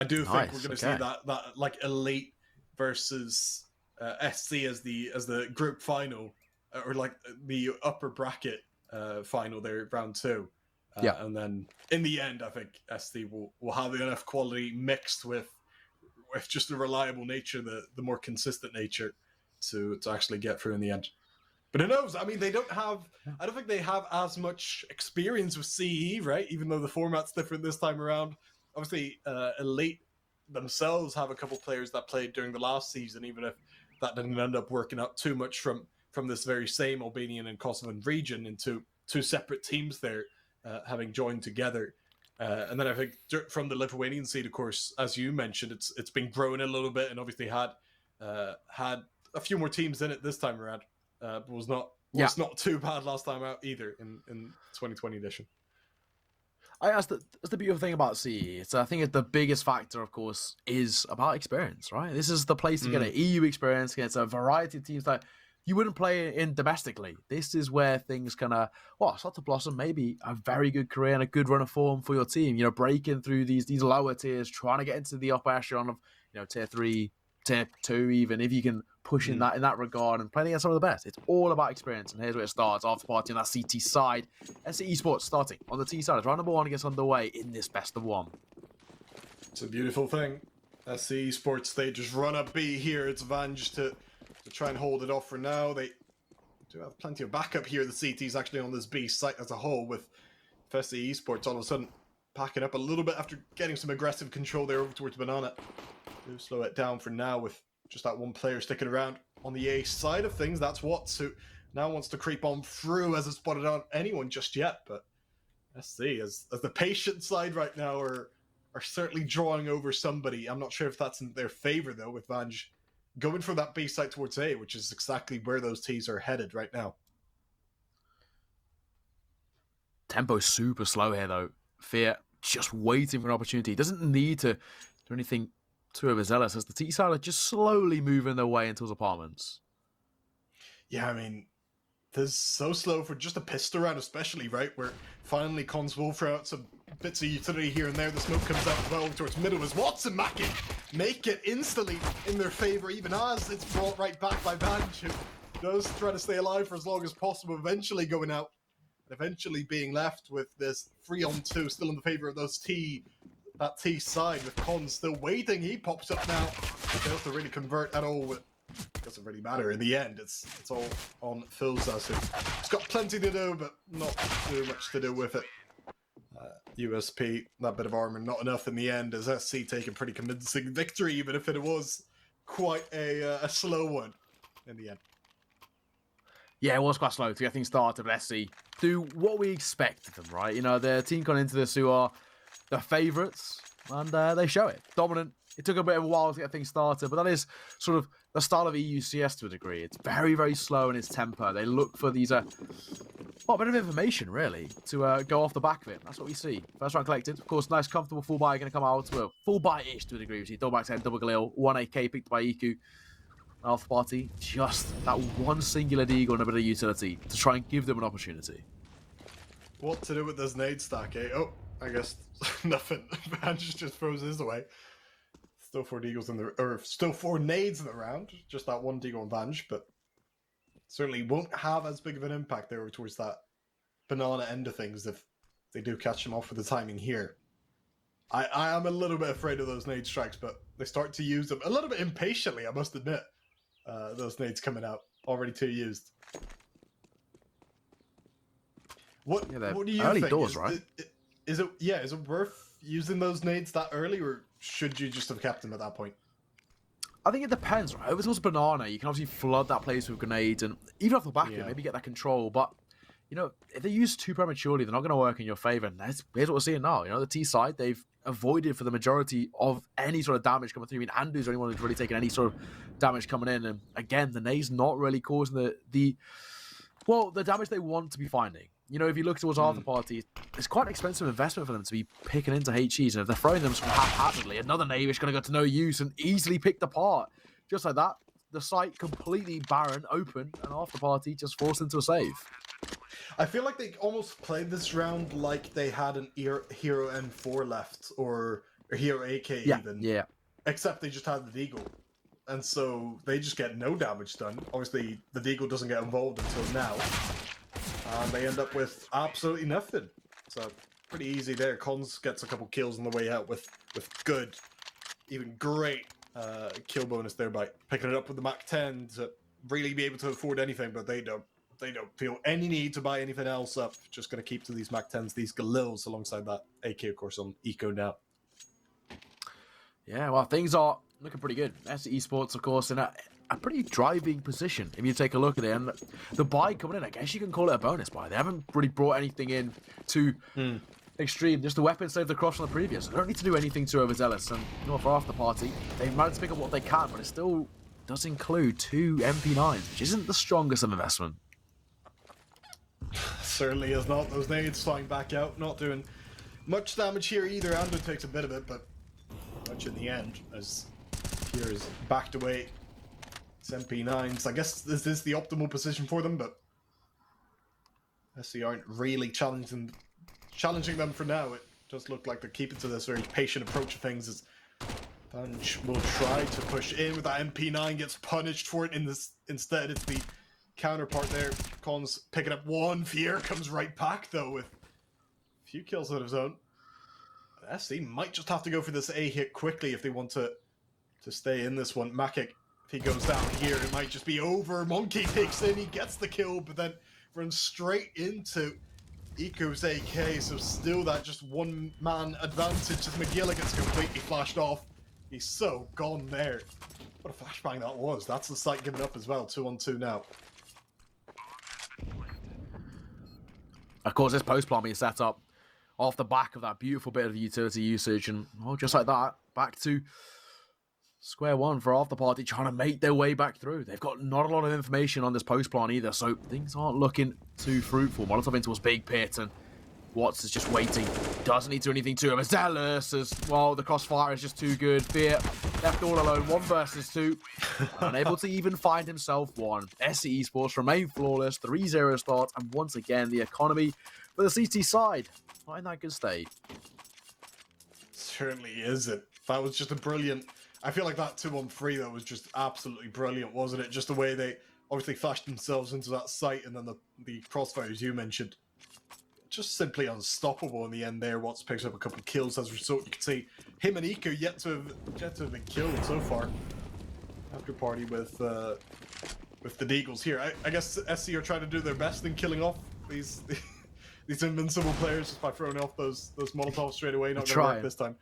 I do think we're Nice, going to okay. see that like Elite versus SC as the group final, or like the upper bracket final there, round 2. Yeah. And then in the end, I think SC will have enough quality mixed with just the reliable nature, the more consistent nature to actually get through in the end. But who knows? I mean, I don't think they have as much experience with CE, right? Even though the format's different this time around. Obviously, Elite themselves have a couple players that played during the last season, even if that didn't end up working out too much from this very same Albanian and Kosovan region into two separate teams there, having joined together. And then I think from the Lithuanian seed, of course, as you mentioned, it's been growing a little bit, and obviously had a few more teams in it this time around. But was not too bad last time out either in 2020 edition. That's the beautiful thing about CE. I think the biggest factor, of course, is about experience, right? This is the place to get an EU experience against a variety of teams that you wouldn't play in domestically. This is where things can start to blossom. Maybe a very good career and a good run of form for your team. Breaking through these lower tiers, trying to get into the upper echelon of tier 3, tier 2, even if you can push in that regard and playing against some of the best. It's all about experience, and here's where it starts. Afterparty on that CT side. CEE Sports starting on the T side as round number 1 gets underway in this best of 1. It's a beautiful thing. CEE Sports, they just run up B here. It's Vange to try and hold it off for now. They do have plenty of backup here. The CT's actually on this B site as a whole, with CEE Sports all of a sudden packing up a little bit after getting some aggressive control there over towards Banana. Do slow it down for now with just that one player sticking around on the A side of things. That's Watts, who now wants to creep on through, hasn't spotted on anyone just yet. But let's see, as the patient side right now are certainly drawing over somebody. I'm not sure if that's in their favor though, with Vange going for that B side towards A, which is exactly where those T's are headed right now. Tempo's super slow here though. Fear just waiting for an opportunity. Doesn't need to do anything too overzealous, as the T side are just slowly moving their way into his apartments. Yeah, I mean, this is so slow for just a pistol round, especially, right? Where finally Cons will throw out some bits of utility here and there. The smoke comes out well towards middle as Watson Mackin make it instantly in their favor, even as it's brought right back by Vange, who does try to stay alive for as long as possible, eventually going out, and eventually being left with this 3-on-2 still in the favor of that T side, with Cons still waiting. He pops up now. Fails to really convert at all. It doesn't really matter in the end. It's all on Philza. So it's got plenty to do, but not too much to do with it. USP, that bit of armor, not enough in the end, as SC take a pretty convincing victory, even if it was quite a slow one in the end. Yeah, it was quite slow to get things started, but SC do what we expected them, right? Their team gone into this who are the favourites, and they show it. Dominant. It took a bit of a while to get things started, but that is sort of the style of EUCS to a degree. It's very, very slow in its tempo. They look for these, a bit of information, really, to go off the back of it. That's what we see. First round collected. Of course, nice, comfortable full buy going to come out. Well, full buy-ish to a degree. We see double backside, double Galil, 1 AK picked by Iku. Afterparty, just that one singular deagle and a bit of utility to try and give them an opportunity. What to do with this nade stack, eh? Oh, I guess nothing. Vange just throws his away. Still 4 deagles still 4 nades in the round. Just that one deagle on Vange, but certainly won't have as big of an impact there towards that Banana end of things if they do catch him off with the timing here. I am a little bit afraid of those nade strikes, but they start to use them a little bit impatiently, I must admit. Those nades coming out, already 2 used. What do you early think? Doors, right? Is it worth using those nades that early, or should you just have kept them at that point? I think it depends, right? If it was Banana, you can obviously flood that place with grenades, and even off the back of it, maybe get that control. But, if they use too prematurely, they're not going to work in your favor. And here's what we're seeing now. The T side, they've avoided for the majority of any sort of damage coming through. I mean, Andu's the only one who's really taken any sort of damage coming in. And again, the nade's not really causing the damage they want to be finding. If you look towards Afterparty, it's quite an expensive investment for them to be picking into HEs. And if they're throwing them haphazardly, another nade is going to go to no use and easily picked apart. Just like that, the site completely barren, open, and Afterparty just forced into a save. I feel like they almost played this round like they had an Hero M4 left, or or Hero AK Yeah, even. yeah. Except they just had the Deagle. And so they just get no damage done. Obviously, the Deagle doesn't get involved until now. And they end up with absolutely nothing. So, pretty easy there. Cons gets a couple kills on the way out with good, even great kill bonus there by picking it up with the Mach 10 to really be able to afford anything, but they don't feel any need to buy anything else up. Just going to keep to these Mach 10s, these Galils alongside that AK, of course, on Eco now. Yeah, well, things are looking pretty good. CEE Sports, of course, in a pretty driving position. If you take a look at it, and the buy coming in, I guess you can call it a bonus buy. They haven't really brought anything in too extreme. Just the weapons saved the cross from the previous. They don't need to do anything too overzealous. And for Afterparty, they've managed to pick up what they can, but it still does include 2 MP9s, which isn't the strongest of investment. Certainly is not. Those nades flying back out, not doing much damage here either. Ando takes a bit of it, but much in the end, as here is backed away. It's MP9s. I guess this is the optimal position for them, but SC aren't really challenging them for now. It does look like they're keeping to this very patient approach of things. As Bunch will try to push in with that MP9, gets punished for it. Instead, it's the counterpart there. Cons picking up one. Fear comes right back though with a few kills of his own. SC might just have to go for this A hit quickly if they want to stay in this one. Makic, if he goes down here, it might just be over. Monkey takes in, he gets the kill, but then runs straight into Eco's AK, so still that just one-man advantage as McGilla gets completely flashed off. He's so gone there. What a flashbang that was. That's the site giving up as well. 2-on-2 now. Of course, this post-plant being set up off the back of that beautiful bit of utility usage, and just like that, back to square one for Afterparty, trying to make their way back through. They've got not a lot of information on this post plant either, so things aren't looking too fruitful. Molotov into his big pit, and Watts is just waiting. Doesn't need to do anything to him. Zealous as well. The crossfire is just too good. Fear left all alone. 1 versus 2. Unable to even find himself one. CEE Sports remain flawless. 3-0 start, and once again the economy for the CT side not in that good state. Certainly isn't. That was just a brilliant. I feel like that 2-on-3 that was just absolutely brilliant, wasn't it? Just the way they obviously flashed themselves into that site, and then the crossfires you mentioned. Just simply unstoppable in the end there. Watts picks up a couple of kills as a result. You can see him and Eco yet to have been killed so far. Afterparty with the Deagles here. I guess SC are trying to do their best in killing off these invincible players just by throwing off those Molotovs straight away. Not going to work this time.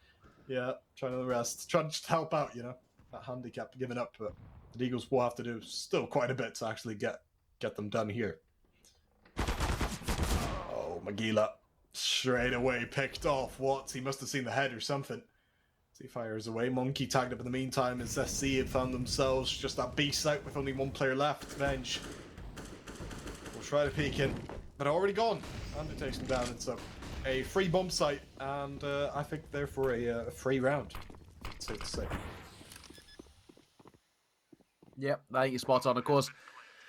Yeah, trying to rest. Trying to just help out, you know. That handicap giving up, but the Eagles will have to do still quite a bit to actually get them done here. Oh, Magila straight away picked off. Watts, he must have seen the head or something. As he fires away. Monkey tagged up in the meantime as SC had found themselves just that beast out with only 1 player left. Venge will try to peek in, but already gone. And it takes them down. It's a free bomb site, and I think therefore a free round. Safe to say. Yep, I think you're spot on. Of course,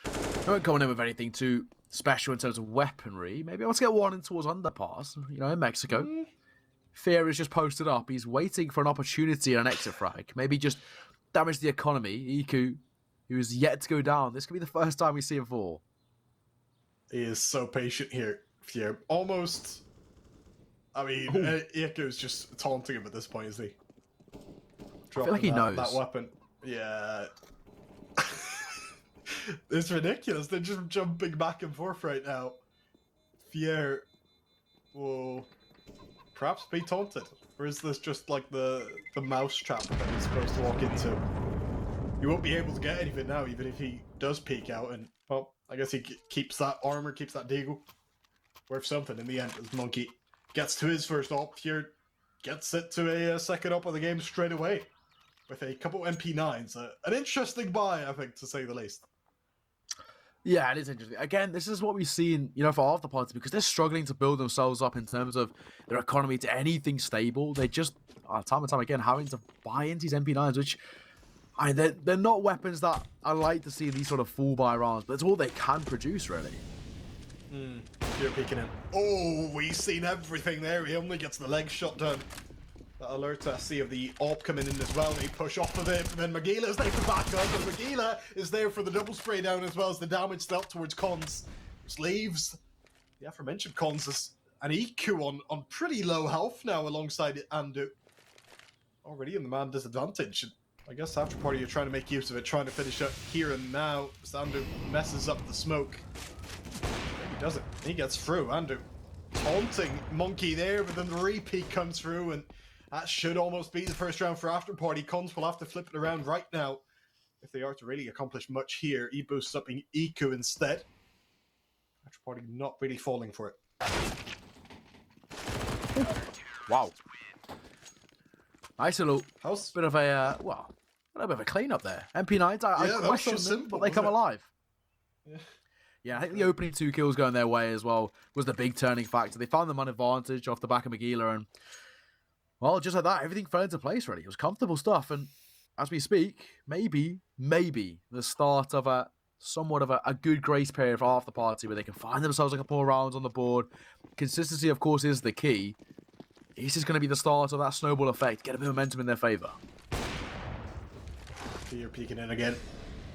I won't coming in with anything too special in terms of weaponry. Maybe I want to get one in towards Underpass, in Mexico. Fear is just posted up. He's waiting for an opportunity and an exit frag. Maybe just damage the economy. Iku, who is yet to go down. This could be the first time we see him fall. He is so patient here. Fear almost. I mean, Iku's just taunting him at this point, is he? I feel like he knows that weapon. Yeah. It's ridiculous. They're just jumping back and forth right now. Fier will perhaps be taunted. Or is this just like the mouse trap that he's supposed to walk into? He won't be able to get anything now, even if he does peek out. And, well, I guess he keeps that armor, keeps that deagle. Worth something in the end as Monkey gets to his first op. Here gets it to a second op of the game straight away. With a couple MP9s. An interesting buy, I think, to say the least. Yeah, it is interesting. Again, this is what we've seen, for Afterparty, because they're struggling to build themselves up in terms of their economy to anything stable. They just, time and time again, having to buy into these MP9s, which, they're not weapons that I like to see in these sort of full buy rounds, but it's all they can produce, really. You're peeking in. Oh, we've seen everything there. He only gets the leg shot done. That alerts SC of the AWP coming in as well. They push off of it, but then Magila is there to back up, and Magila is there for the double spray down as well as the damage dealt towards Cons, which leaves the aforementioned Cons as an EQ on pretty low health now alongside Andu. Already in the man disadvantage. I guess Afterparty are trying to make use of it, trying to finish up here and now. Andu messes up the smoke. He does it. He gets through. Andu taunting Monkey there, but then the repeat comes through, and that should almost be the first round for Afterparty. Cons will have to flip it around right now if they are to really accomplish much here. He boosts up in Iku instead. Afterparty not really falling for it. Wow. Nice little How's... bit of a, well, a little bit of a clean-up there. MP9s, I question them, simple, but they come alive. Yeah. Yeah, I think the opening 2 kills going their way as well was the big turning factor. They found them on advantage off the back of Magila, and, well, just like that, everything fell into place, really. It was comfortable stuff, and as we speak, maybe the start of somewhat of a good grace period for Afterparty where they can find themselves a couple more rounds on the board. Consistency, of course, is the key. This is going to be the start of that snowball effect. Get a bit of momentum in their favour. Fear peeking in again.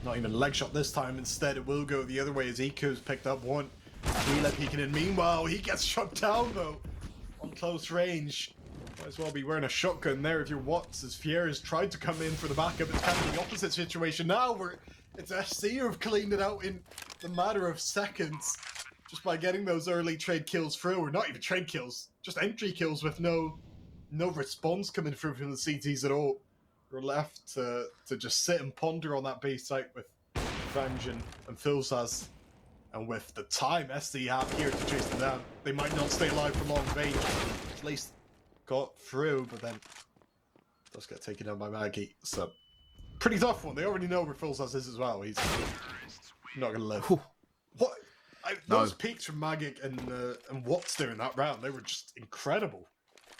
Not even a leg shot this time. Instead, it will go the other way as Iku's picked up one. Mila peeking in. Meanwhile, he gets shot down, though. On close range. Might as well be wearing a shotgun there if you're Watts, as Fier has tried to come in for the backup. It's kind of the opposite situation now, where it's SC who have cleaned it out in the matter of seconds. Just by getting those early trade kills through, or not even trade kills, just entry kills with no response coming through from the CTs at all. We're left to just sit and ponder on that base site with Vange and Philsaz. And with the time SC have here to chase them down, they might not stay alive for long. Vange at least got through, but then does get taken down by Maggie. So, pretty tough one. They already know where Philsaz is as well. He's not going to live. What? Those peaks from Magic and Watts there in that round, they were just incredible.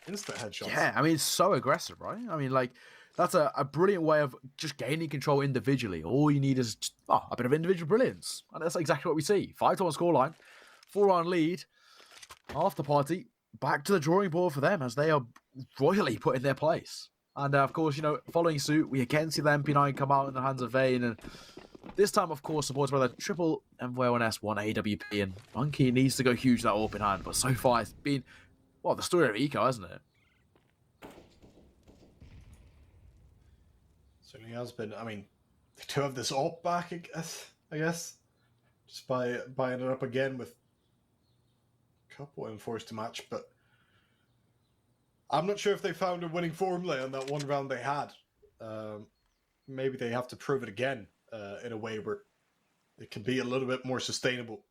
Instant headshots. Yeah, I mean, it's so aggressive, right? I mean, like, that's a brilliant way of just gaining control individually. All you need is just, a bit of individual brilliance. And that's exactly what we see. 5-1 scoreline, 4-round lead. Afterparty, back to the drawing board for them as they are royally put in their place. And, of course, following suit, we again see the MP9 come out in the hands of Vayne, and this time, of course, supported by the triple M1S1 AWP, and Monkey needs to go huge that AWP in hand, but so far it's been, well, the story of Eco, hasn't it? Certainly has been. I mean, they do have this AWP back, I guess. Just by buying it up again with a couple enforced to match, but I'm not sure if they found a winning formula on that one round they had. Maybe they have to prove it again. In a way where it can be a little bit more sustainable.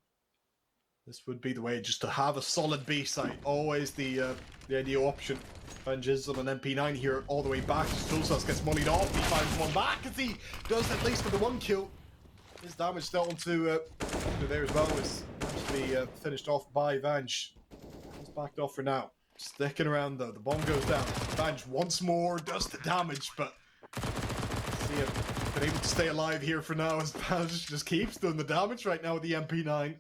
This would be the way, just to have a solid B site. Always the ideal option. Vange is on an MP9 here all the way back. Philsaz gets mollied off. He finds one back as he does at least for the one kill. His damage dealt onto there as well is actually finished off by Vange. He's backed off for now. Sticking around though. The bomb goes down. Vange once more does the damage, but see him been able to stay alive here for now as Vange just keeps doing the damage right now with the MP9.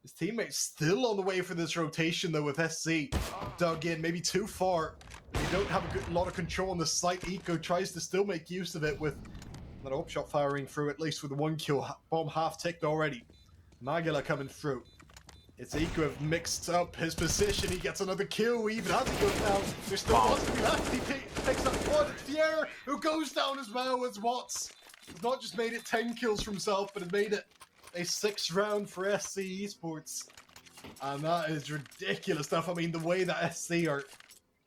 His teammates still on the way for this rotation though with SC. Dug in, maybe too far. They don't have a lot of control on the site. Eco tries to still make use of it with that AWP shot firing through, at least with the one kill. Bomb half ticked already. Magila coming through. It's Eco have mixed up his position. He gets another kill even as he goes down. There's still one to be left. He picks up one. It's Fier who goes down as well as Watts. He's not just made it 10 kills for himself, but has made it a 6th round for SC Esports. And that is ridiculous stuff. I mean, the way that SC are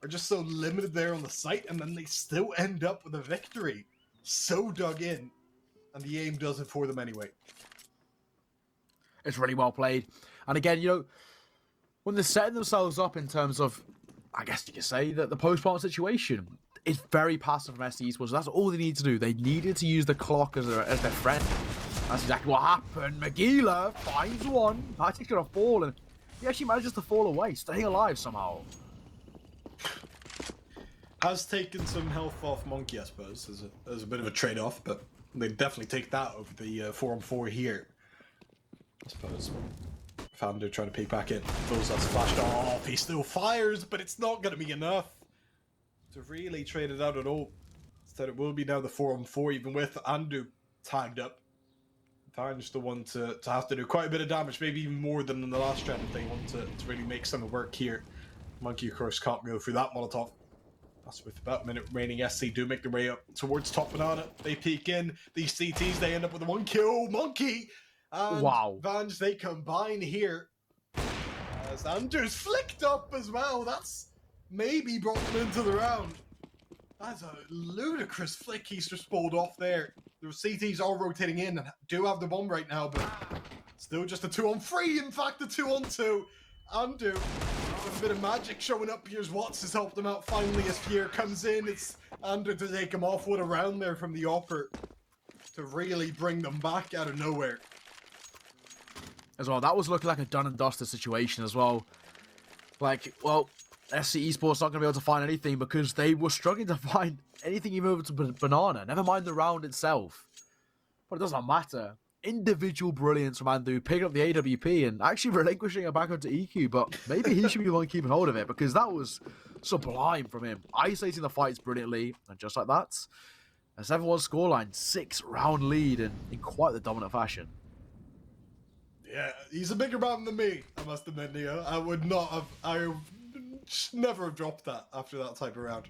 just so limited there on the site, and then they still end up with a victory. So dug in, and the aim does it for them anyway. It's really well played. And again, when they're setting themselves up in terms of, I guess you could say, that the post-part situation, it's very passive from SC Esports. That's all they need to do. They needed to use the clock as their friend. That's exactly what happened. Magila finds one. Patrick's going to fall, and he actually manages to fall away, staying alive somehow. Has taken some health off Monkey, I suppose, as a bit of a trade-off, but they definitely take that over the 4-on-4 here. I suppose. Founder trying to peek back in. Philsaz flashed off. He still fires, but it's not going to be enough. to really trade it out at all. Instead, it will be now the 4-on-4, even with Andu tagged up. Vange the one to have to do quite a bit of damage, maybe even more than in the last round if they want to really make some work here. Monkey, of course, can't go through that Molotov. That's with about a minute remaining. SC do make their way up towards top banana. They peek in. These CTs, they end up with a 1-kill. Monkey and Vange, they combine here. As Andrew's flicked up as well. That's maybe brought them into the round. That's a ludicrous flick he's just pulled off there. The CTs are rotating in and do have the bomb right now, but still just a 2-on-3. In fact, a 2-on-2. Andu with a bit of magic showing up. Here's Watts has helped him out finally as Pierre comes in. It's Andu to take him off. What a round there from the Opper to really bring them back out of nowhere. As well, that was looking like a done and dusted situation as well. Like, well, CEE Sports not going to be able to find anything because they were struggling to find anything even over to Banana. Never mind the round itself. But it doesn't matter. Individual brilliance from Andu, picking up the AWP and actually relinquishing it back onto EQ, but maybe he should be the one keeping hold of it because that was sublime from him. Isolating the fights brilliantly, and just like that, a 7-1 scoreline, 6-round lead in quite the dominant fashion. Yeah, he's a bigger man than me, I must admit, Neo. I would never have dropped that after that type of round.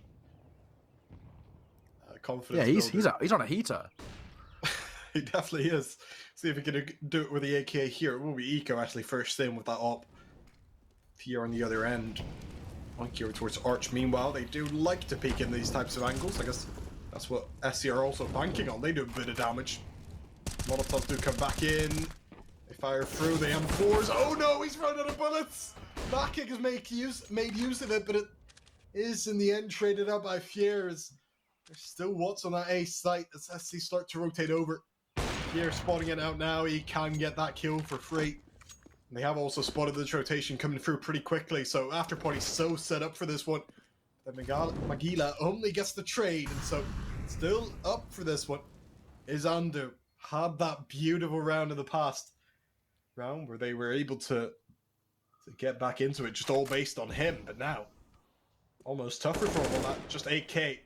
Confidence. Yeah, he's on a heater. He definitely is. See if he can do it with the AK here. It will be Eco actually first in with that op. Here on the other end. Monkey over towards Arch. Meanwhile, they do like to peek in these types of angles. I guess that's what SC are also banking on. They do a bit of damage. Molotovs do come back in. They fire through the M4s. Oh no, he's run out of bullets! Backing has made use of it, but it is in the end traded out by Fiers. There's still Watts on that A site as SC start to rotate over. Pierre spotting it out now. He can get that kill for free. And they have also spotted this rotation coming through pretty quickly. So Afterparty's so set up for this one. That Magila only gets the trade. And so still up for this one is Andu. Had that beautiful round in the past. Round where they were able to get back into it. Just all based on him. But now almost tougher for him on that. Just 8k.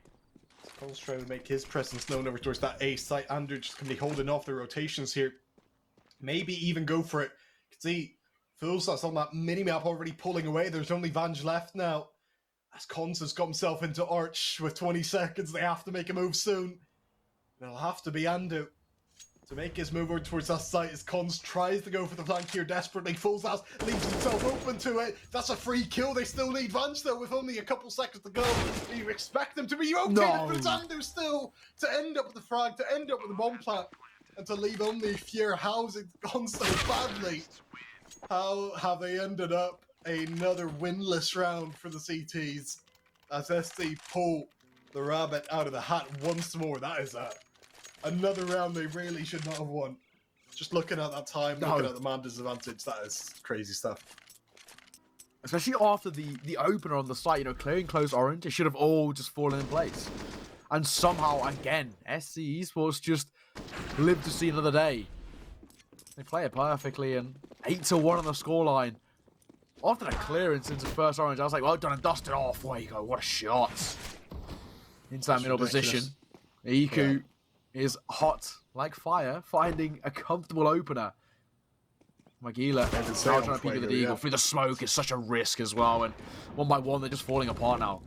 Cole's trying to make his presence known over towards that A site. Andrew just can be holding off the rotations here. Maybe even go for it. You can see Fulsat's on that mini-map already pulling away. There's only Vange left now. As Cons has got himself into Arch with 20 seconds. They have to make a move soon. It'll have to be Andu to make his move over towards that site as Cons tries to go for the flank here desperately. Fulsat leaves himself open to it. That's a free kill. They still need Vange though with only a couple seconds to go. Do you expect them to be rotated? No. But it's Andu still to end up with the frag, to end up with the bomb plant, and to leave only Fier housing Cons so badly. How have they ended up another winless round for the CTs as SC pull the rabbit out of the hat once more? That is another round they really should not have won. Just looking at that time, looking at the man disadvantage, that is crazy stuff. Especially after the opener on the site, you know, clearing close orange, it should have all just fallen in place. And somehow, again, CEE Sports just lived to see another day. They play it perfectly, and 8-1 on the scoreline. After that clearance into first orange, I was like, well done and dusted off. There you go, what a shot. Into that middle position. Iku is hot like fire, finding a comfortable opener. Magila now trying to peek with the Eagle through the smoke is such a risk as well, and one by one they're just falling apart now.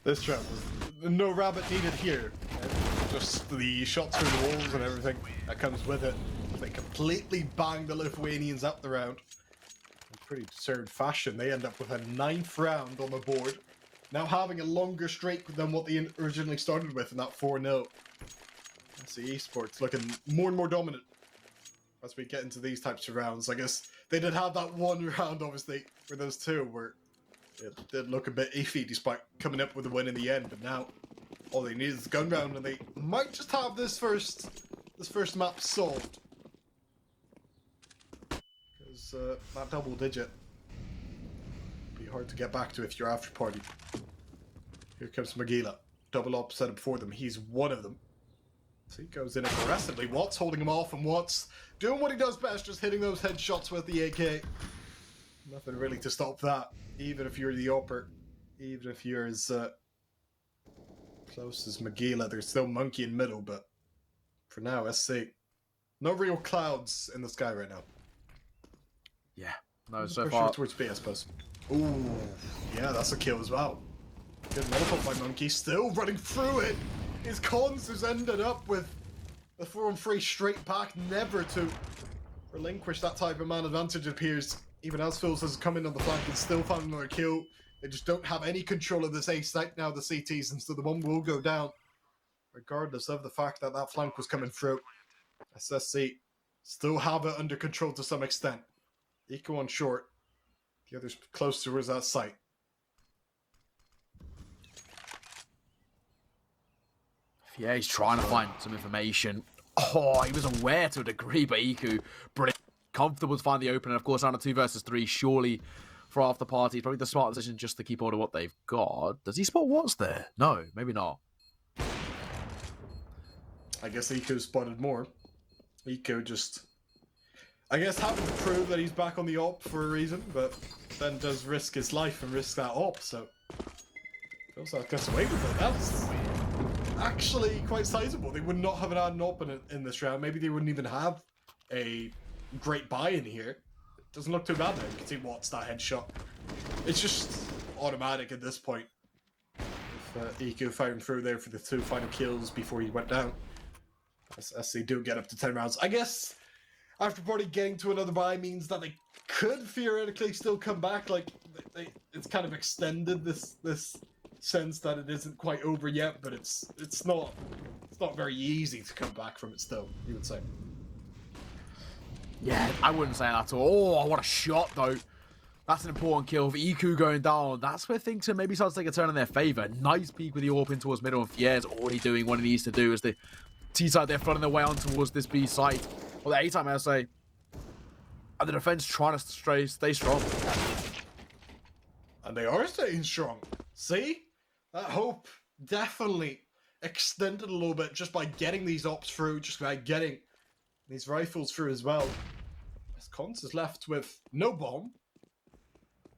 This trap was no rabbit needed here. Just the shots through the walls and everything that comes with it. They completely bang the Lithuanians up the round. In pretty absurd fashion. They end up with a 9th round on the board. Now having a longer streak than what they originally started with in that 4-0. CEE Sports looking more and more dominant as we get into these types of rounds. I guess they did have that one round, obviously, where those two were it did look a bit iffy despite coming up with a win in the end. But now all they need is the gun round, and they might just have this first map solved. Because that double digit be hard to get back to if you're Afterparty. Here comes Magila. Double op set up for them. He's one of them. So he goes in aggressively. Watts holding him off, and Watts doing what he does best, just hitting those headshots with the AK. Nothing really to stop that, even if you're the upper. Even if you're as close as Magila, there's still Monkey in middle, but for now, SC. No real clouds in the sky right now. Yeah. No, so Push far. towards B, I suppose. Ooh, yeah, that's a kill as well. Good molotov by Monkey, still running through it. His cons has ended up with a 4-on-3 straight back, never to relinquish that type of man advantage, it appears. Even as Phils has come in on the flank and still found another kill. They just don't have any control of this A site now, the CTs, and so the one will go down, regardless of the fact that that flank was coming through. SSC still have it under control to some extent. Eco on short, the others close towards that site. Yeah, he's trying to find some information. Oh, he was aware to a degree, but Iku, brilliant. Comfortable to find the opener. Of course, down to 2 versus 3, surely for Afterparty. Probably the smart decision just to keep hold of what they've got. Does he spot what's there? No, maybe not. I guess Eco spotted more. Eco just, I guess, having to prove that he's back on the op for a reason, but then does risk his life and risk that op, so feels like gets away with it. That's actually quite sizable. They would not have had an op in this round. Maybe they wouldn't even have a great buy-in here. Doesn't look too bad though. You can see what's that headshot. It's just automatic at this point. With Eco firing through there for the 2 final kills before he went down. As they do get up to 10 rounds. I guess Afterparty getting to another buy means that they could theoretically still come back. Like, it's kind of extended this sense that it isn't quite over yet, but it's not very easy to come back from it still, you would say. Yeah, I wouldn't say that at all. Oh, what a shot, though. That's an important kill. For Iku going down, that's where things can maybe start to take a turn in their favour. Nice peek with the AWP in towards middle, and Fierre's already doing what he needs to do as the T side they're flooding their way on towards this B site. Well, the A time, I say. And the defense trying to stay strong. And they are staying strong. See? That hope definitely extended a little bit just by getting these ops through, just by getting these rifles through as well. As Cons is left with no bomb.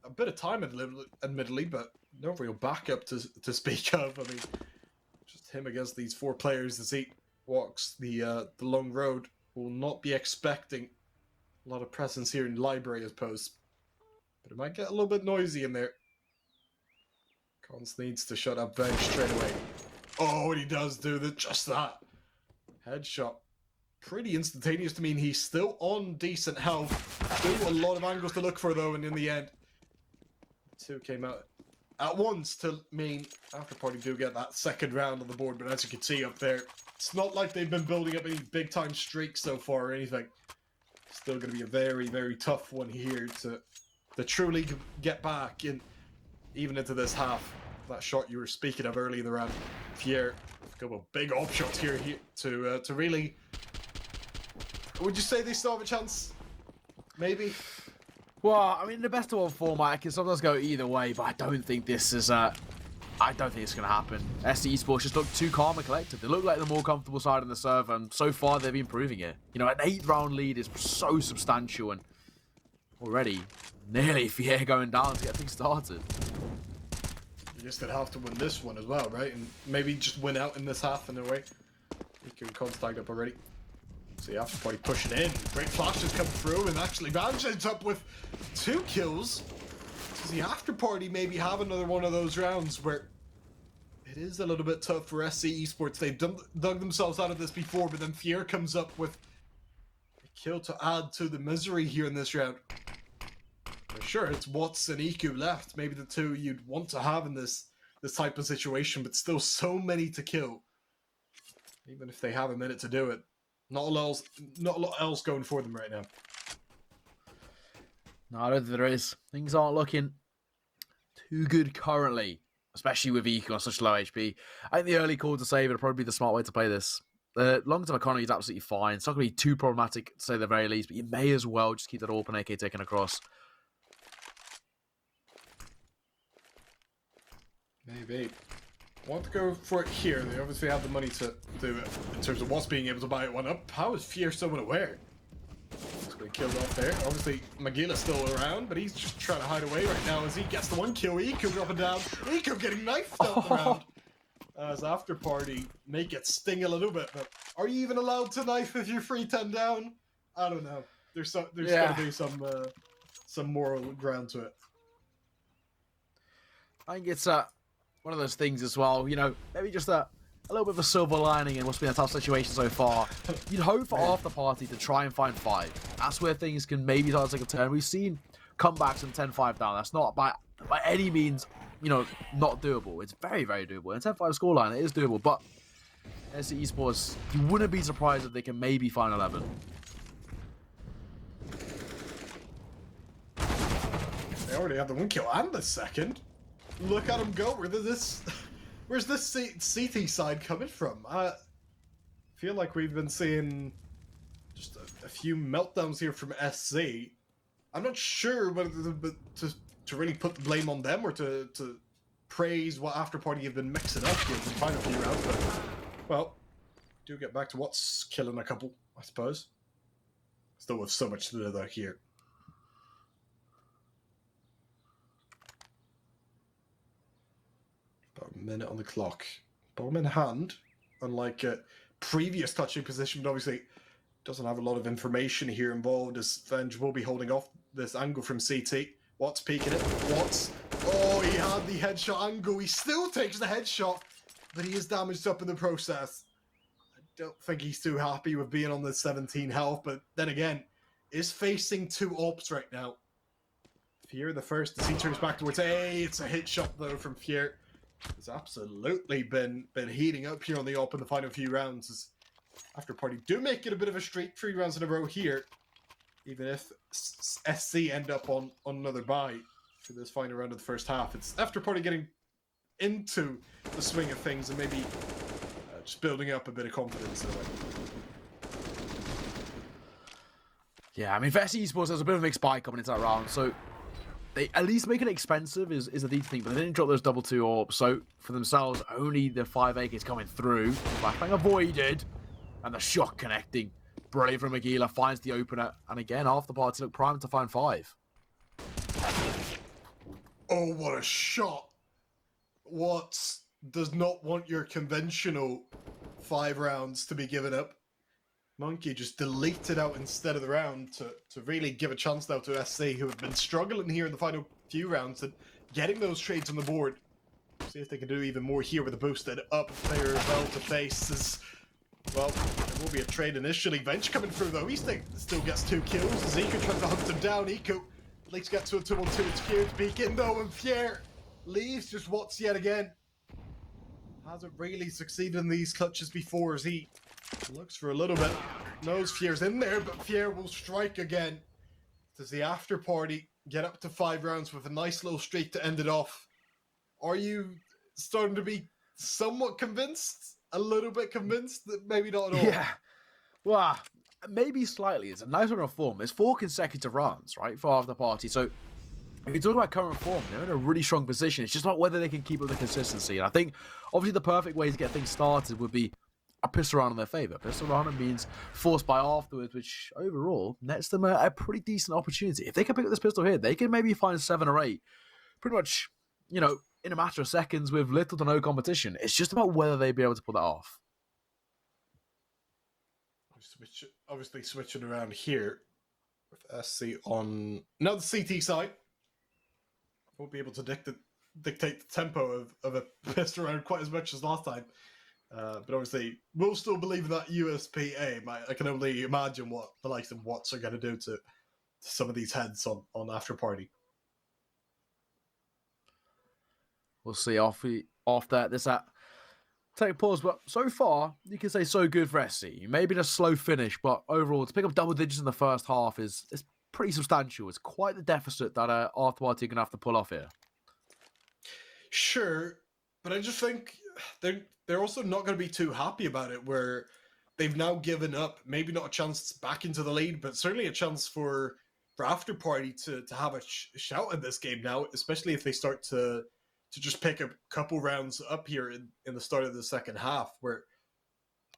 A bit of time, admittedly, but no real backup to speak of. I mean, just him against these 4 players as he walks the long road. Will not be expecting a lot of presence here in the library, I suppose. But it might get a little bit noisy in there. Cons needs to shut up very straight away. Oh, and he does do just that. Headshot. Pretty instantaneous to mean he's still on decent health. Still a lot of angles to look for though, and in the end, 2 came out at once to mean Afterparty do get that second round on the board, but as you can see up there, it's not like they've been building up any big time streaks so far or anything. Still going to be a very, very tough one here to truly get back in, even into this half. That shot you were speaking of early in the round, Fierre, a couple of big op shots here to really. Would you say they still have a chance? Maybe. Well, I mean, the best of all format, it can sometimes go either way, but I don't think this is. I don't think it's going to happen. CEE Sports just look too calm and collected. They look like the more comfortable side in the server, and so far they've been proving it. You know, an 8th round lead is so substantial, and already nearly Fierre going down to get things started. You just did have to win this one as well, right? And maybe just win out in this half in a way. You can tagged up already. See Afterparty pushing in. Great flashes come through, and actually Vange ends up with 2 kills. So the Afterparty maybe have another one of those rounds where it is a little bit tough for CEE Sports. They've dug themselves out of this before, but then Fierre comes up with a kill to add to the misery here in this round. For sure, it's Watts and Iku left. Maybe the 2 you'd want to have in this type of situation, but still so many to kill. Even if they have a minute to do it. Not a lot else going for them right now. No, I don't think there is. Things aren't looking too good currently, especially with Eco on such low HP. I think the early call to save it would probably be the smart way to play this. The long-term economy is absolutely fine. It's not going to be too problematic, to say the very least, but you may as well just keep that open AK taken across. Maybe. Want to go for it here. They obviously have the money to do it in terms of what's being able to buy it one up. How is Fierre so unaware? He's going to killed off there. Obviously, Magila's still around, but he's just trying to hide away right now as he gets the one kill. Eco dropping down. Eco getting knifed out around. As Afterparty make it sting a little bit, but are you even allowed to knife if you're 3-10 down? I don't know. There's got to be some moral ground to it. I think it's one of those things as well. You know, maybe just a little bit of a silver lining in what's been a tough situation so far. You'd hope for Afterparty to try and find 5. That's where things can maybe start to take a turn. We've seen comebacks from 10-5 down. That's not by any means, you know, not doable. It's very, very doable. And 10-5 scoreline, it is doable. But CEE Sports, you wouldn't be surprised if they can maybe find 11. They already have the 1 kill and the second. Look at him go. Where's this CT side coming from? I feel like we've been seeing just a few meltdowns here from SC. I'm not sure whether to really put the blame on them or to praise what Afterparty have been mixing up here in the final few rounds. But, well, do get back to what's killing a couple, I suppose. Still with so much to do though here. About a minute on the clock. Bomb in hand, unlike previous touching position, but obviously doesn't have a lot of information here involved as Venge will be holding off this angle from CT. Watts peeking it. Watts. Oh, he had the headshot angle. He still takes the headshot, but he is damaged up in the process. I don't think he's too happy with being on the 17 health, but then again, is facing 2 ops right now. Fier the first as he turns back towards it's a hit shot though from Fier. Has absolutely been heating up here on the op in the final few rounds as Afterparty do make it a bit of a streak 3 rounds in a row here, even if SC end up on another bye for this final round of the first half. It's Afterparty getting into the swing of things and maybe just building up a bit of confidence in a way. Yeah, I mean, for CEE Sports, there's a bit of a mixed bag coming into that round, so they at least make it expensive is a decent thing, but they didn't drop those double 2 orbs, so for themselves, only the 5 AK is coming through. Flashbang avoided, and the shot connecting. Brilliant from Magila, finds the opener, and again, Afterparty look primed to find 5. Oh, what a shot! Watts does not want your conventional 5 rounds to be given up. Monkey just deleted out instead of the round to really give a chance now to SC, who have been struggling here in the final few rounds and getting those trades on the board. See if they can do even more here with a boosted up player as well to face. As, well, there will be a trade initially. Venge coming through though. He still gets 2 kills as Eco tries to hunt him down. Eco at least gets to a 2-on-2. It's Fier to peek in though, and Fier leaves just Watts yet again. Hasn't really succeeded in these clutches before as he looks for a little bit. Knows Fier's in there, but Fier will strike again. Does the Afterparty get up to 5 rounds with a nice little streak to end it off? Are you starting to be somewhat convinced? A little bit convinced that maybe not at all? Yeah. Well, maybe slightly. It's a nice run of form. There's 4 consecutive rounds, right, for Afterparty. So if you talk about current form, they're in a really strong position. It's just not whether they can keep up the consistency. And I think, obviously, the perfect way to get things started would be a pistol round in their favour. Pistol round means forced by afterwards, which overall nets them a pretty decent opportunity. If they can pick up this pistol here, they can maybe find 7 or 8 pretty much, you know, in a matter of seconds with little to no competition. It's just about whether they'd be able to pull that off. Obviously switching around here with SC on now the CT side. Won't be able to dictate the tempo of a pistol round quite as much as last time. But obviously, we'll still believe in that USP aim. I can only imagine what the likes of Watts are going to do to some of these heads on Afterparty. We'll see after this take a pause, but so far, you can say so good for SC. Maybe a slow finish, but overall, to pick up double digits in the first half is pretty substantial. It's quite the deficit that Afterparty are going to have to pull off here. Sure, but I just think they're also not going to be too happy about it, where they've now given up, maybe not a chance back into the lead, but certainly a chance for Afterparty to have a shout at this game now, especially if they start to just pick a couple rounds up here in the start of the second half, where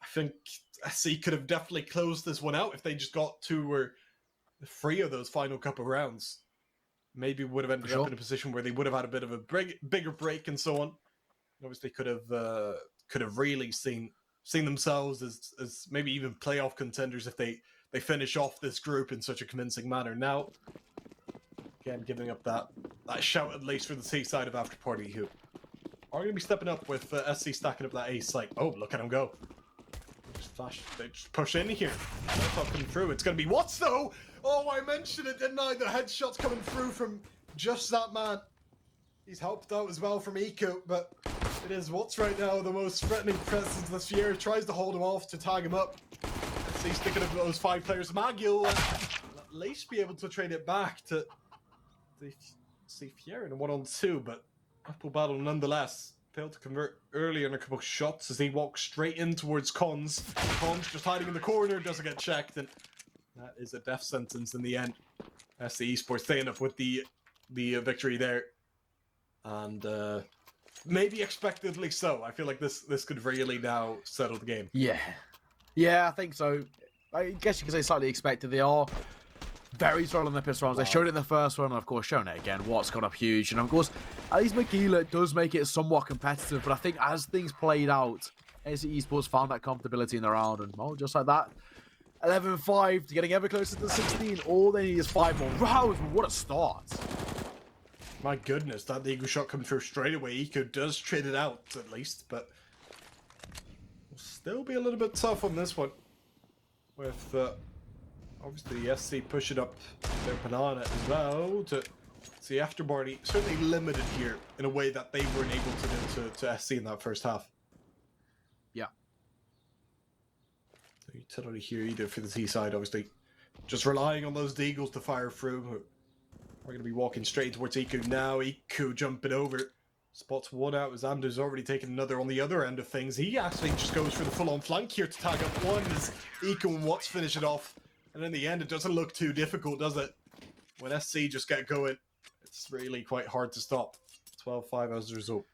I think SC could have definitely closed this one out if they just got 2 or 3 of those final couple rounds, maybe would have ended up in a position where they would have had a bit of a bigger break and so on. Obviously, could have really seen themselves as maybe even playoff contenders if they finish off this group in such a convincing manner. Now, again, giving up that shout at least for the C side of Afterparty, who are going to be stepping up with SC stacking up that ace. Like, oh, look at him go! They just push in here. That's not coming through. It's going to be Watts though. Oh, I mentioned it, didn't I? The headshot's coming through from just that man. He's helped out as well from Eco, but it is Watts right now, the most threatening presence this year. Tries to hold him off to tag him up. See, sticking up those 5 players. Maggie will at least be able to trade it back to see Fiera in a 1-on-2, but uphill battle nonetheless. Failed to convert earlier in a couple of shots as he walks straight in towards Cons. Cons just hiding in the corner, doesn't get checked, and that is a death sentence in the end. CEE Sports staying up with the victory there. And maybe expectedly so. I feel like this could really now settle the game. Yeah, I think so. I guess you could say slightly expected. They are very strong in their pistol rounds. They showed it in the first one, and of course shown it again. Watt's gone up huge, and of course at least Magila does make it somewhat competitive. But I think as things played out, CEE Sports found that comfortability in the round, and well, just like that, 11-5 to getting ever closer to 16. All they need is 5 more rounds. What a start! My goodness, that eagle shot coming through straight away. Eco does trade it out at least, but will still be a little bit tough on this one. With obviously SC pushing up their banana as well to see Afterparty. Certainly limited here in a way that they weren't able to do to SC in that first half. Yeah. No utility here either for the T side, obviously. Just relying on those deagles to fire through. We're going to be walking straight towards Iku now. Iku jumping over. Spots one out as Ander's already taken another on the other end of things. He actually just goes for the full-on flank here to tag up one as Iku and Watts finish it off. And in the end, it doesn't look too difficult, does it? When SC just get going, it's really quite hard to stop. 12-5 as a result.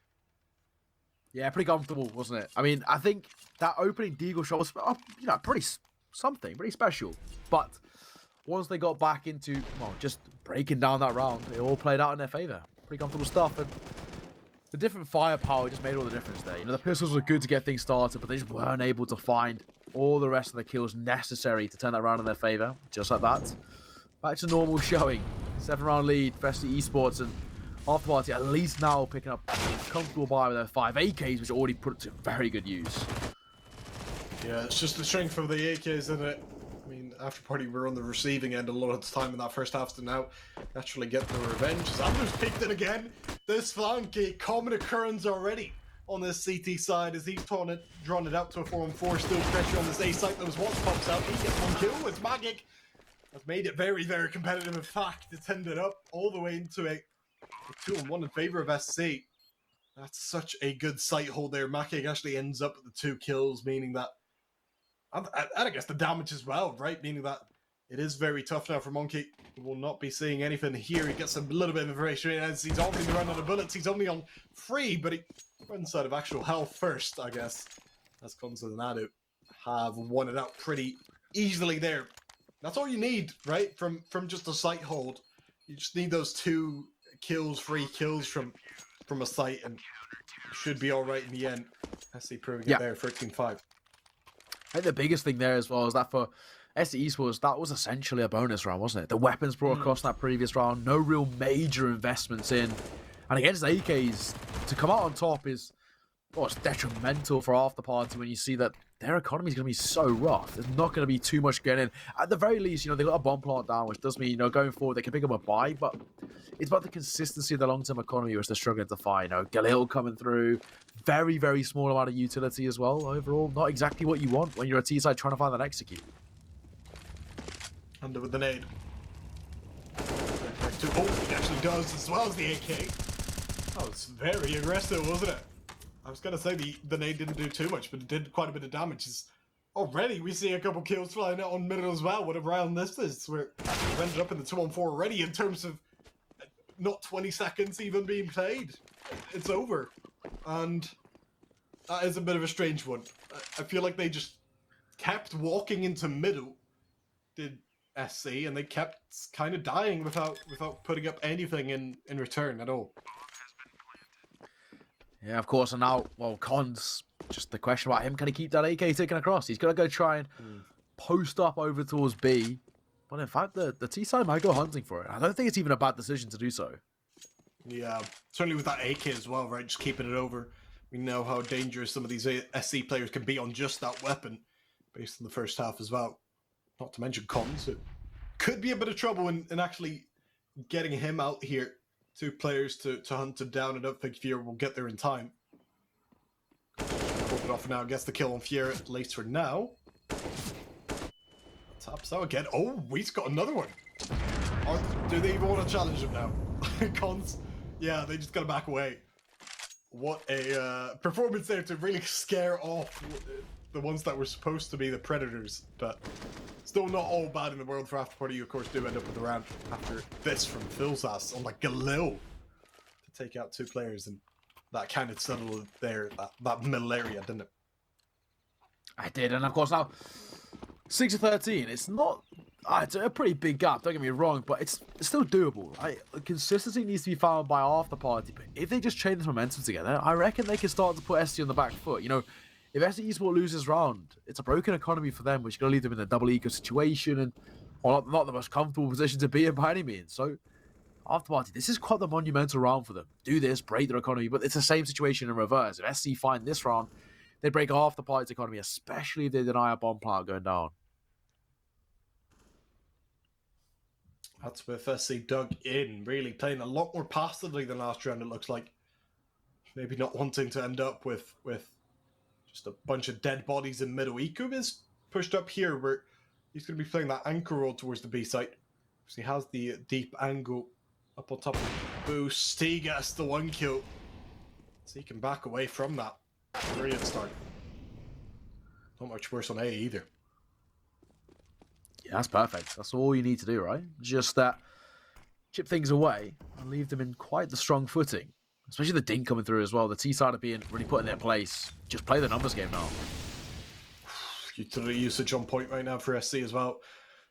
Yeah, pretty comfortable, wasn't it? I mean, I think that opening deagle shot was, pretty special. But once they got back into, just breaking down that round, it all played out in their favour. Pretty comfortable stuff, and the different firepower just made all the difference there. The pistols were good to get things started, but they just weren't able to find all the rest of the kills necessary to turn that round in their favour. Just like that. Back to normal showing. 7-round lead for CEE Sports, and Afterparty at least now picking up a comfortable buy with their 5 AKs, which already put it to very good use. Yeah, it's just the strength of the AKs, isn't it? I mean, Afterparty were on the receiving end a lot of the time in that first half, so now naturally get the revenge. Anders picked it again. This flank, a common occurrence already on this CT side as he's drawn it out to a 4-on-4. Still pressure on this A site. Those Watts pops out. He gets one kill. It's Magic. That's made it very, very competitive. In fact, it's ended up all the way into a 2-on-1 in favor of SC. That's such a good sight hold there. Magic actually ends up with the 2 kills, meaning that and I guess the damage as well, right? Meaning that it is very tough now for Monkey. He will not be seeing anything here. He gets a little bit of information as he's already run out of bullets. He's only on 3, but he runs out of actual health first, I guess. As Cons and Nadu have won it out pretty easily there. That's all you need, right? From just a sight hold. You just need those 2 kills, 3 kills from a sight, and you should be all right in the end. SC proving it there, 13-5. I think the biggest thing there as well is that for CEE Sports, that was essentially a bonus round, wasn't it? The weapons brought across in that previous round, no real major investments in. And against AKs, to come out on top is, it's detrimental for Afterparty when you see that their economy is going to be so rough. There's not going to be too much getting in. At the very least, they got a bomb plant down, which does mean, going forward, they can pick up a buy, but it's about the consistency of the long-term economy which they're struggling to find. Galil coming through, very, very small amount of utility as well. Overall, not exactly what you want when you're a T-side trying to find that execute. Under with the nade. Oh, he actually does as well as the AK. That was very aggressive, wasn't it? I was going to say the nade didn't do too much, but it did quite a bit of damage. Already, we see a couple kills flying out on middle as well. What a round this is. We've ended up in the 2-on-4 already in terms of not 20 seconds even being played. It's over. And that is a bit of a strange one. I feel like they just kept walking into middle. Did SC, and they kept kind of dying without putting up anything in return at all. Yeah, of course. And now, well, Cons, just the question about him, can he keep that AK ticking across? He's going to go try and post up over towards B. But in fact, the T side might go hunting for it. I don't think it's even a bad decision to do so. Yeah, certainly with that AK as well, right? Just keeping it over. We know how dangerous some of these SC players can be on just that weapon, based on the first half as well. Not to mention Cons. It could be a bit of trouble in actually getting him out here. 2 players to hunt him down. I don't think Fier will get there in time. Hold it off for now. Gets the kill on Fier, at least for now. Taps out again. Oh, he's got another one. Do they even want to challenge him now? Cons? Yeah, they just got to back away. What a performance there to really scare off the ones that were supposed to be the predators. But still not all bad in the world for Afterparty. You, of course, do end up with the round after this from Philzas on like Galil to take out 2 players. And that kind of settled there, that middle area, didn't it? I did. And of course, now 6-13, it's not... it's a pretty big gap, don't get me wrong, but it's still doable. Consistency needs to be found by Afterparty, but if they just chain this momentum together, I reckon they can start to put SC on the back foot. You know, if SC Esport loses round, it's a broken economy for them, which is going to leave them in a double eco situation and not the most comfortable position to be in by any means. So, Afterparty, this is quite the monumental round for them. Do this, break their economy, but it's the same situation in reverse. If SC find this round, they break Afterparty's economy, especially if they deny a bomb plant going down. That's with SC dug in, really playing a lot more passively than last round, it looks like. Maybe not wanting to end up with just a bunch of dead bodies in middle. Eco is pushed up here where he's going to be playing that anchor roll towards the B site. So he has the deep angle up on top of the boost. He gets the 1 kill. So he can back away from that. Brilliant start. Not much worse on A either. Yeah, that's perfect. That's all you need to do, right? Just chip things away and leave them in quite the strong footing. Especially the dink coming through as well. The T side are being really put in their place. Just play the numbers game now. Utility usage on point right now for SC as well.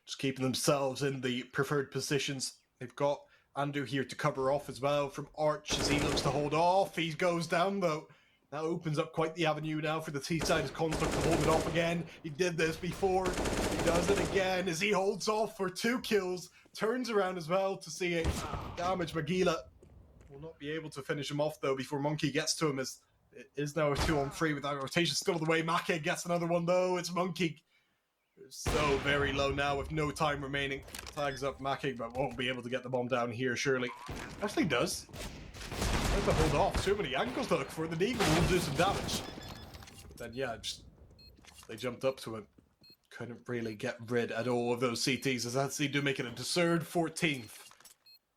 Just keeping themselves in the preferred positions. They've got Andu here to cover off as well from Arch as he looks to hold off. He goes down though. That opens up quite the avenue now for the T side as Conflict to hold it off again. He did this before. He does it again as he holds off for 2 kills. Turns around as well to see a damage. Magila will not be able to finish him off though before Monkey gets to him, as it is now a 2-on-3 with that rotation still the way. Make gets another one though. It's Monkey. So very low now with no time remaining. Tags up Make, but won't be able to get the bomb down here surely. Actually does. Tries to hold off. Too many angles to look for. The Deagle will do some damage. But then yeah, they jumped up to him. Couldn't really get rid at all of those CTs, as SC do make it a deserved 14th.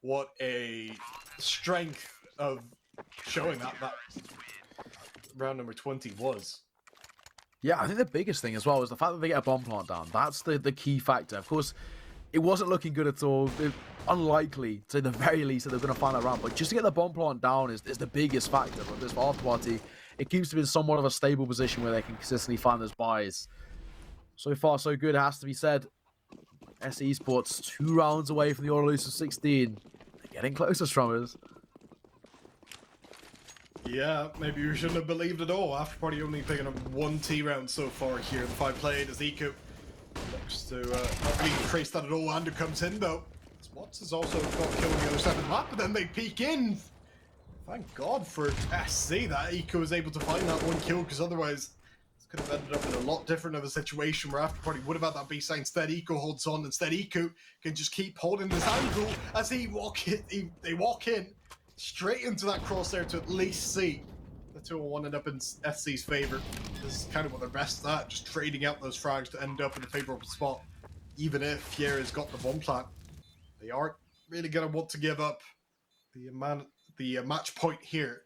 What a strength of showing that round number 20 was. Yeah, I think the biggest thing as well is the fact that they get a bomb plant down. That's the key factor. Of course, it wasn't looking good at all. Unlikely, to the very least, that they're going to find that round. But just to get the bomb plant down is the biggest factor. But this for Afterparty, it keeps them in somewhat of a stable position where they can consistently find those buys. So far, so good, it has to be said. SE Sports 2 rounds away from the all-elusive 16. They're getting closer, Strummers. Yeah, maybe we shouldn't have believed it all. Afterparty only picking up 1 T round so far here. The 5 played as Eco looks to not really trace that at all. Ander comes in though. Watts has also got killing the other side of the map, but then they peek in. Thank God for SC that Eco was able to find that 1 kill, because otherwise this could have ended up in a lot different of a situation where Afterparty would have had that B side. Instead, Eco holds on. Instead, Eco can just keep holding this angle as they walk in straight into that crosshair to at least see the 2-on-1 end up in SC's favor. This is kind of what they're best at, just trading out those frags to end up in a favorable spot. Even if Fiera's got the bomb plant, they aren't really going to want to give up the match point here.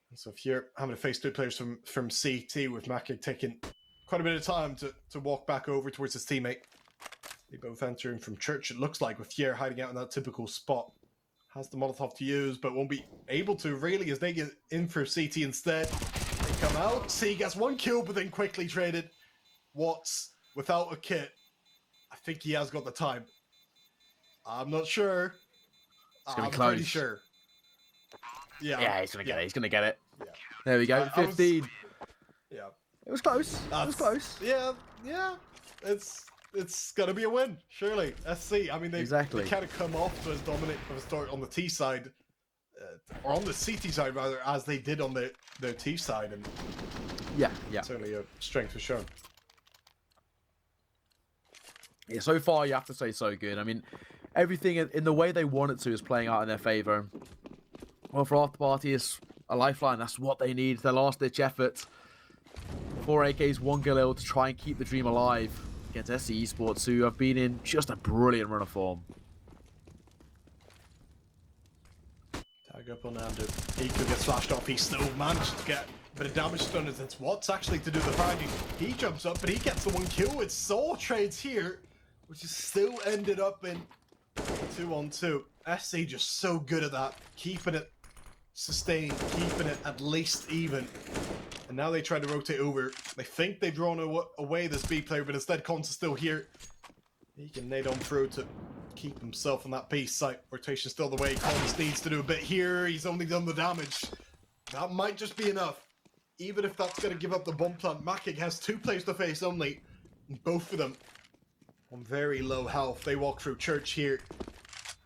And so Fiera having to face 2 players from CT, with Make taking quite a bit of time to walk back over towards his teammate. They both entering from church, it looks like, with Fiera hiding out in that typical spot. Has the Molotov to use, but won't be able to really, as they get in for CT instead. They come out. C gets 1 kill, but then quickly traded. Watts without a kit. I think he has got the time. I'm not sure. It's gonna be I'm pretty close. sure. Yeah, he's gonna get it. He's gonna get it. Yeah. There we go. 15. Yeah. It was close. It was close. Yeah. It's gonna be a win, surely. SC. I mean, they kind of come off as dominant of a start on the T side, or on the CT side rather, as they did on their T side, and yeah, certainly a strength was shown. Yeah, so far you have to say so good. I mean, everything in the way they want it to is playing out in their favour. Well, for Afterparty, it's a lifeline. That's what they need. Their last-ditch effort. 4 AKs, 1 Galil to try and keep the dream alive against CEE Sports, who have been in just a brilliant run of form. Tag up on Andrew. Eco gets flashed off. He still managed to get a bit of damage done as it's Watts actually to do the fighting. He jumps up, but he gets the 1 kill. It's Soul Trades here, which is still ended up in 2-on-2. SC just so good at that, keeping it sustained, keeping it at least even. And now they try to rotate over. They think they've drawn away this B player, but instead Cons is still here. He can nade on through to keep himself on that B site. Rotation still the way. Cons needs to do a bit here. He's only done the damage. That might just be enough. Even if that's going to give up the bomb plant, Makic has 2 players to face only. And both of them on very low health. They walk through church here.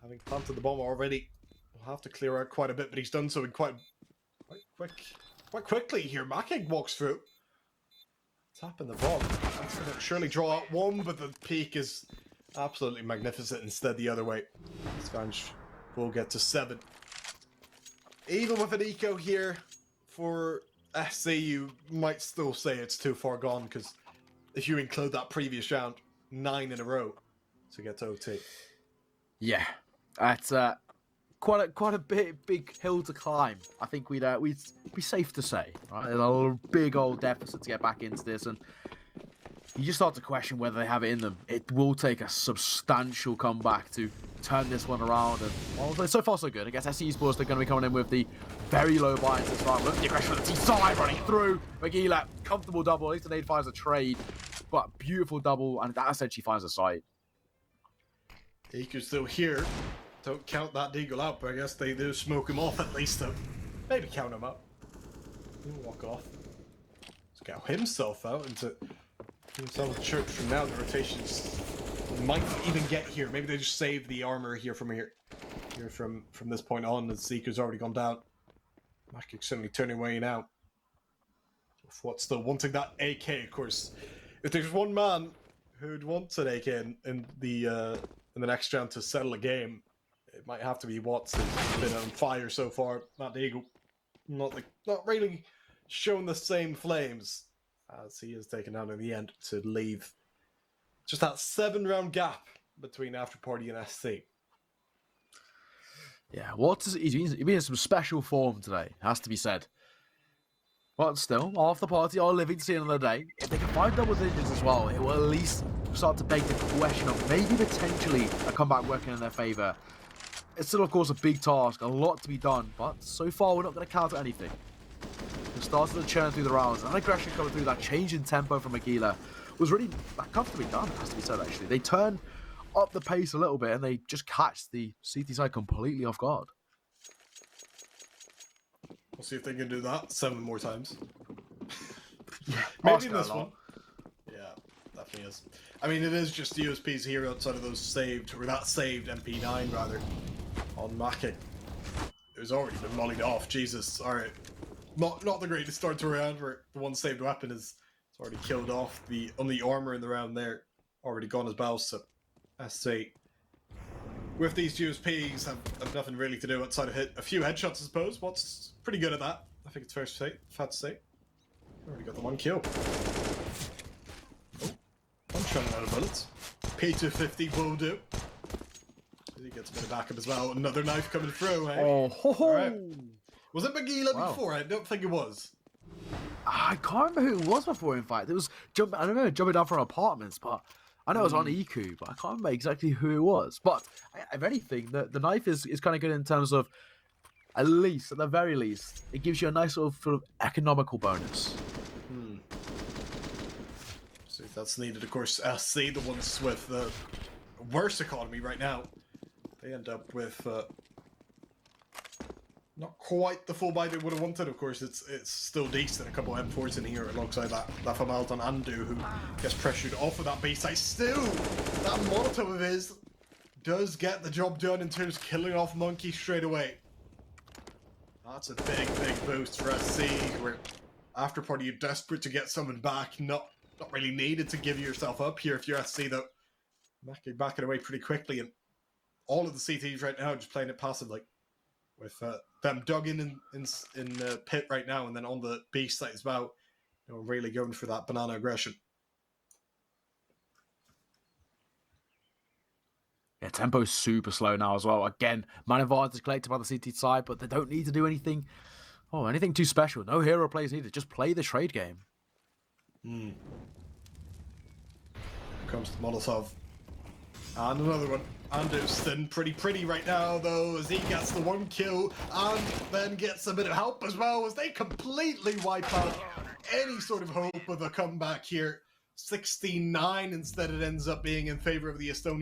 Having planted the bomb already. We'll have to clear out quite a bit, but he's done so in quite quickly here. Makic walks through. Tapping the bomb. That's going to surely draw out 1, but the peak is absolutely magnificent. Instead, the other way. Svange will get to 7. Even with an eco here for SC, you might still say it's too far gone, because if you include that previous round, 9 in a row to get to OT. Yeah, that's quite a big hill to climb. I think we'd be safe to say, right? There's a big old deficit to get back into this, and you just start to question whether they have it in them. It will take a substantial comeback to turn this one around, and well, so far so good. I guess SCE Sports, they're going to be coming in with the very low buy-ins this round. Look at the aggression from the T side running through. Magila, comfortable double. At least the nade fires a trade, but beautiful double, and that essentially finds a sight. Eco's still here. Don't count that deagle out, but I guess they do smoke him off at least. Maybe count him up. He'll walk off. Scout himself out into himself a church from now. The rotations might even get here. Maybe they just save the armor here from this point on, as Seeker's already gone down. Magic certainly turning away now. With what's still wanting that AK, of course. If there's one man who'd want an AK in the next round to settle a game, it might have to be Watts, who's been on fire so far. Not Eagle, not really showing the same flames as he is taken down in the end to leave just that 7-round gap between Afterparty and SC. Yeah, Watts he's been in some special form today, has to be said. But still, Afterparty are living to see another day. If they can find double digits as well, it will at least start to beg the question of maybe potentially a comeback working in their favour. It's still, of course, a big task, a lot to be done, but so far we're not going to count anything. It started to churn through the rounds, and aggression coming through, that change in tempo from Magila was really comfortably done, has to be said, actually. They turn up the pace a little bit, and they just catch the CT side completely off guard. We'll see if they can do that 7 more times. Yeah, maybe in this one. Yeah, definitely is. I mean, it is just USPs here outside of those saved, or that saved MP9 rather, on Makic. It was already been mollied off. Jesus, alright. Not the greatest start to a round where the one saved weapon is already killed off. The only armor in the round there already gone as well, so SC with these USPs have nothing really to do outside of hit a few headshots, I suppose. What's pretty good at that, I think it's fair to say. Already got the 1 kill. Oh, I'm running out of bullets. P250 will do. He gets a bit of backup as well. Another knife coming through, eh? Oh, ho, ho. Right. Was it Magila before? I don't think it was. I can't remember who it was before, in fact. It was, I don't know, jumping down from apartments, but I know it was on Iku, but I can't remember exactly who it was. But, if anything, the knife is kind of good in terms of, at the very least, it gives you a nice sort of economical bonus. See if that's needed, of course. SC, the ones with the worst economy right now, they end up with not quite the full buy they would have wanted. Of course, it's still decent. A couple of M4s in here alongside that Famalton Andu, who gets pressured off of that base site. Still, that Molotov of his does get the job done in terms of killing off Monkey straight away. That's a big boost for SC. Where Afterparty, you're desperate to get someone back, not really needed to give yourself up here if you're SC, though. Backing away pretty quickly, and all of the CTs right now are just playing it passively. With them dug in the pit right now, and then on the B site as well, you know, really going for that banana aggression. Yeah, tempo's super slow now as well. Again, man advantage collected by the CT side, but they don't need to do anything too special. No hero plays needed. Just play the trade game. Here comes the Molotov. And another one. Anderson pretty right now, though, as he gets the 1 kill and then gets a bit of help as well, as they completely wipe out any sort of hope of a comeback here. 16-9 instead, it ends up being in favor of the Estonian